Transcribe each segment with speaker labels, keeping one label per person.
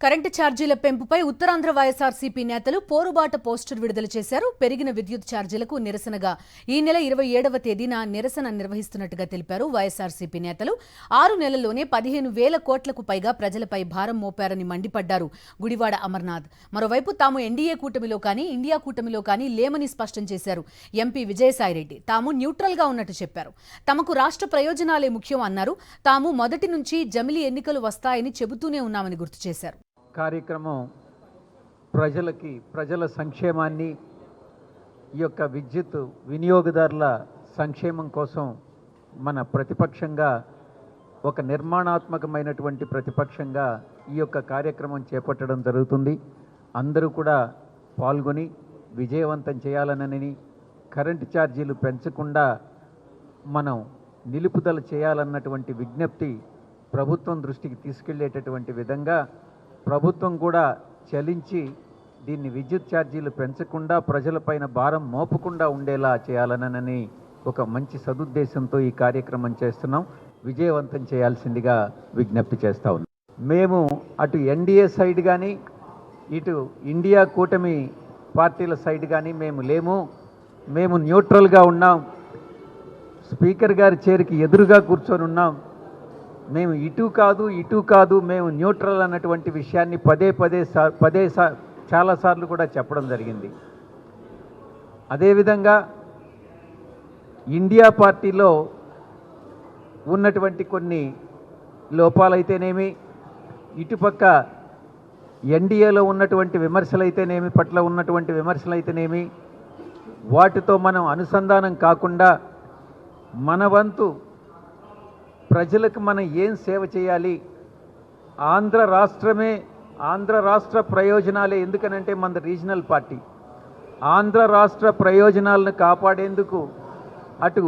Speaker 1: Current ఛార్జీల పెంపుపై ఉత్తరాంధ్ర వైఎస్ఆర్సీపీ నేతలు పోరుబాట poster విడుదల చేశారు. పెరిగిన విద్యుత్ ఛార్జీలకు నిరసనగా ఈ నెల 27వ తేదీన నిరసన నిర్వహిస్తున్నట్టుగా తెలిపారు వైఎస్ఆర్సీపీ నేతలు. 6 నెలల్లోనే 15,000 కోట్లకు పైగా ప్రజలపై భారం మోపారని మండిపడ్డారు గుడివాడ అమర్నాథ్. మరోవైపు తాము ఎన్డీఏ కూటమిలో కానీ ఇండియా కూటమిలో కానీ లేమని స్పష్టం చేశారు ఎంపీ విజయసాయిరెడ్డి. తాము న్యూట్రల్ గా ఉన్నట్టు చెప్పారు. తమకు రాష్ట్ర ప్రయోజనాలే ముఖ్యం అన్నారు. తాము మొదటి నుంచి జమిలీ ఎన్నికలు వస్తాయని చెబుతూనే ఉన్నామని గుర్తు చేశారు.
Speaker 2: కార్యక్రమం ప్రజల సంక్షేమాన్ని ఈ యొక్క విద్యుత్ వినియోగదారుల సంక్షేమం కోసం మన ప్రతిపక్షంగా ఒక నిర్మాణాత్మకమైనటువంటి ప్రతిపక్షంగా ఈ యొక్క కార్యక్రమం చేపట్టడం జరుగుతుంది. అందరూ కూడా పాల్గొని విజయవంతం చేయాలనని, కరెంటు ఛార్జీలు పెంచకుండా మనం నిలుపుదల చేయాలన్నటువంటి విజ్ఞప్తి ప్రభుత్వం దృష్టికి తీసుకెళ్లేటటువంటి విధంగా ప్రభుత్వం కూడా చలించి దీన్ని విద్యుత్ ఛార్జీలు పెంచకుండా ప్రజలపైన భారం మోపకుండా ఉండేలా చేయాలనని ఒక మంచి సదుద్దేశంతో ఈ కార్యక్రమం చేస్తున్నాం. విజయవంతం చేయాల్సిందిగా విజ్ఞప్తి చేస్తా ఉన్నాం. మేము అటు ఎన్డీఏ సైడ్ కానీ ఇటు ఇండియా కూటమి పార్టీల సైడ్ కానీ మేము లేము. మేము న్యూట్రల్గా ఉన్నాం. స్పీకర్ గారి చైర్కి ఎదురుగా కూర్చొని ఉన్నాం. మేము ఇటు కాదు మేము న్యూట్రల్ అన్నటువంటి విషయాన్ని చాలాసార్లు కూడా చెప్పడం జరిగింది. అదేవిధంగా ఇండియా పార్టీలో ఉన్నటువంటి కొన్ని లోపాలైతేనేమి, ఇటుపక్క ఎన్డీఏలో ఉన్నటువంటి విమర్శలైతేనేమి వాటితో మనం అనుసంధానం కాకుండా మన వంతు ప్రజలకు మనం ఏం సేవ చేయాలి, ఆంధ్ర రాష్ట్ర ప్రయోజనాలే. ఎందుకనంటే మన రీజనల్ పార్టీ ఆంధ్ర రాష్ట్ర ప్రయోజనాలను కాపాడేందుకు అటు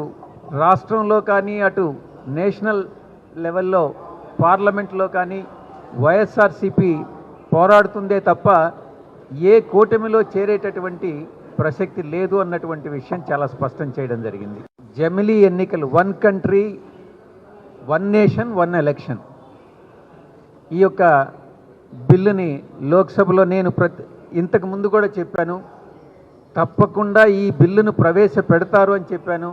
Speaker 2: రాష్ట్రంలో కానీ అటు నేషనల్ లెవెల్లో పార్లమెంట్లో కానీ వైఎస్ఆర్సీపీ పోరాడుతుందే తప్ప ఏ కూటమిలో చేరేటటువంటి ప్రసక్తి లేదు అన్నటువంటి విషయం చాలా స్పష్టం చేయడం జరిగింది. జమిలీ ఎన్నికలు, 1 కంట్రీ 1 నేషన్ 1 ఎలక్షన్, ఈ యొక్క బిల్లుని లోక్సభలో నేను ఇంతకు ముందు కూడా చెప్పాను. తప్పకుండా ఈ బిల్లును ప్రవేశపెడతారు అని చెప్పాను.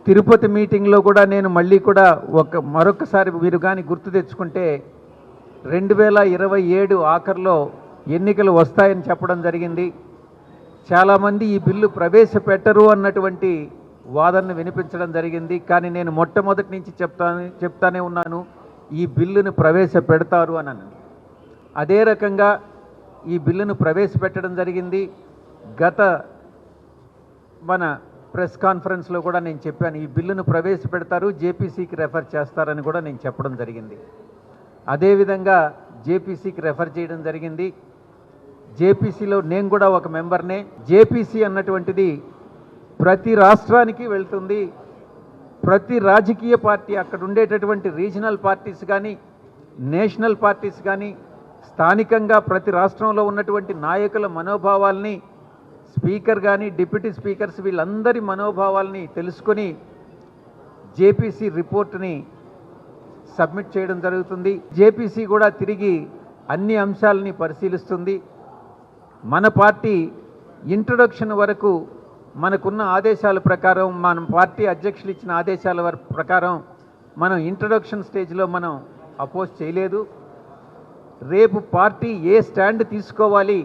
Speaker 2: తిరుపతి మీటింగ్లో కూడా నేను మళ్ళీ కూడా మరొకసారి మీరు కానీ గుర్తు తెచ్చుకుంటే 2027 ఆఖరిలో ఎన్నికలు వస్తాయని చెప్పడం జరిగింది. చాలామంది ఈ బిల్లు ప్రవేశపెట్టరు అన్నటువంటి వాదనను వినిపించడం జరిగింది. కానీ నేను మొట్టమొదటి నుంచి చెప్తానే ఉన్నాను, ఈ బిల్లును ప్రవేశపెడతారు అని. అదే రకంగా ఈ బిల్లును ప్రవేశపెట్టడం జరిగింది. మన ప్రెస్ కాన్ఫరెన్స్లో కూడా నేను చెప్పాను, ఈ బిల్లును ప్రవేశపెడతారు, జేపీసీకి రెఫర్ చేస్తారని కూడా నేను చెప్పడం జరిగింది. అదేవిధంగా జేపీసీకి రెఫర్ చేయడం జరిగింది. జేపీసీలో నేను కూడా ఒక మెంబర్నే. జేపీసీ అన్నటువంటిది ప్రతి రాష్ట్రానికి వెళ్తుంది. ప్రతి రాజకీయ పార్టీ, అక్కడ ఉండేటటువంటి రీజనల్ పార్టీస్ కానీ నేషనల్ పార్టీస్ కానీ స్థానికంగా ప్రతి రాష్ట్రంలో ఉన్నటువంటి నాయకుల మనోభావాల్ని, స్పీకర్ కానీ డిప్యూటీ స్పీకర్స్ వీళ్ళందరి మనోభావాల్ని తెలుసుకొని జేపీసీ రిపోర్ట్ని సబ్మిట్ చేయడం జరుగుతుంది. జేపీసీ కూడా తిరిగి అన్ని అంశాలని పరిశీలిస్తుంది. మన పార్టీ ఇంట్రొడక్షన్ వరకు మనకున్న ఆదేశాల ప్రకారం, మన పార్టీ అధ్యక్షులు ఇచ్చిన ఆదేశాల ప్రకారం మనం ఇంట్రొడక్షన్ స్టేజ్లో మనం అపోజ్ చేయలేదు. రేపు పార్టీ ఏ స్టాండ్ తీసుకోవాలి,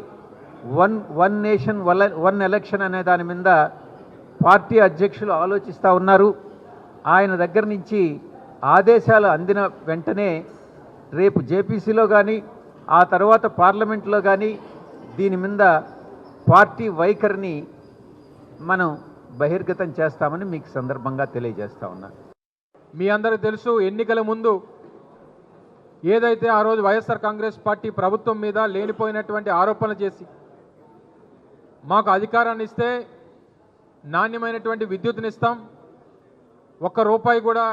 Speaker 2: 1 నేషన్ 1 ఎలక్షన్ అనే దాని మీద పార్టీ అధ్యక్షులు ఆలోచిస్తూ ఉన్నారు. ఆయన దగ్గర నుంచి ఆదేశాలు అందిన వెంటనే రేపు జేపీసీలో కానీ ఆ తర్వాత పార్లమెంట్లో కానీ దీని మీద పార్టీ వైఖరిని మనం బహిర్గతం చేస్తామని మీకు సందర్భంగా తెలియజేస్తా ఉన్నా.
Speaker 3: మీ అందరికీ తెలుసు, ఎన్నికల ముందు ఏదైతే ఆ రోజు వైఎస్ఆర్ కాంగ్రెస్ పార్టీ ప్రభుత్వం మీద లేనిపోయినటువంటి ఆరోపణలు చేసి మాకు అధికారాన్ని ఇస్తే నాణ్యమైనటువంటి విద్యుత్తుని ఇస్తాం, ₹1 కూడా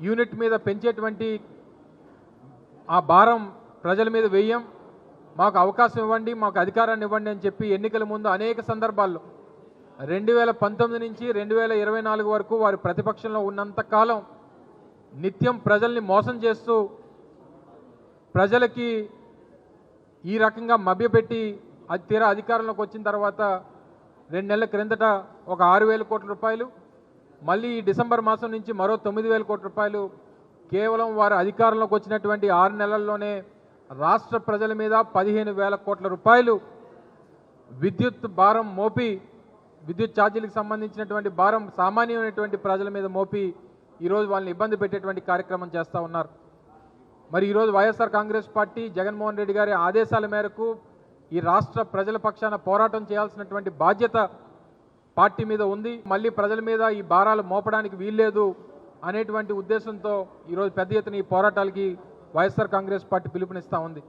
Speaker 3: యూనిట్ మీద పెంచేటువంటి ఆ భారం ప్రజల మీద వేయం, మాకు అవకాశం ఇవ్వండి, మాకు అధికారాన్ని ఇవ్వండి అని చెప్పి ఎన్నికల ముందు అనేక సందర్భాల్లో 2019 నుంచి 2024 వరకు వారి ప్రతిపక్షంలో ఉన్నంత కాలం నిత్యం ప్రజల్ని మోసం చేస్తూ ప్రజలకి ఈ రకంగా మభ్యపెట్టి అది తీరా అధికారంలోకి వచ్చిన తర్వాత 2 నెలల క్రిందట ఒక 6,000 కోట్ల రూపాయలు, మళ్ళీ ఈ డిసెంబర్ మాసం నుంచి మరో 9,000 కోట్ల రూపాయలు కేవలం వారు అధికారంలోకి వచ్చినటువంటి 6 నెలల్లోనే రాష్ట్ర ప్రజల మీద 15,000 కోట్ల రూపాయలు విద్యుత్ భారం మోపి, విద్యుత్ ఛార్జీలకు సంబంధించినటువంటి భారం సామాన్యమైనటువంటి ప్రజల మీద మోపి ఈరోజు వాళ్ళని ఇబ్బంది పెట్టేటువంటి కార్యక్రమం చేస్తూ ఉన్నారు. మరి ఈరోజు వైఎస్ఆర్ కాంగ్రెస్ పార్టీ జగన్మోహన్ రెడ్డి గారి ఆదేశాల మేరకు ఈ రాష్ట్ర ప్రజల పక్షాన పోరాటం చేయాల్సినటువంటి బాధ్యత పార్టీ మీద ఉంది. మళ్ళీ ప్రజల మీద ఈ భారాలు మోపడానికి వీల్లేదు అనేటువంటి ఉద్దేశంతో ఈరోజు పెద్ద ఎత్తున ఈ పోరాటాలకి వైఎస్ఆర్ కాంగ్రెస్ పార్టీ పిలుపునిస్తూ ఉంది.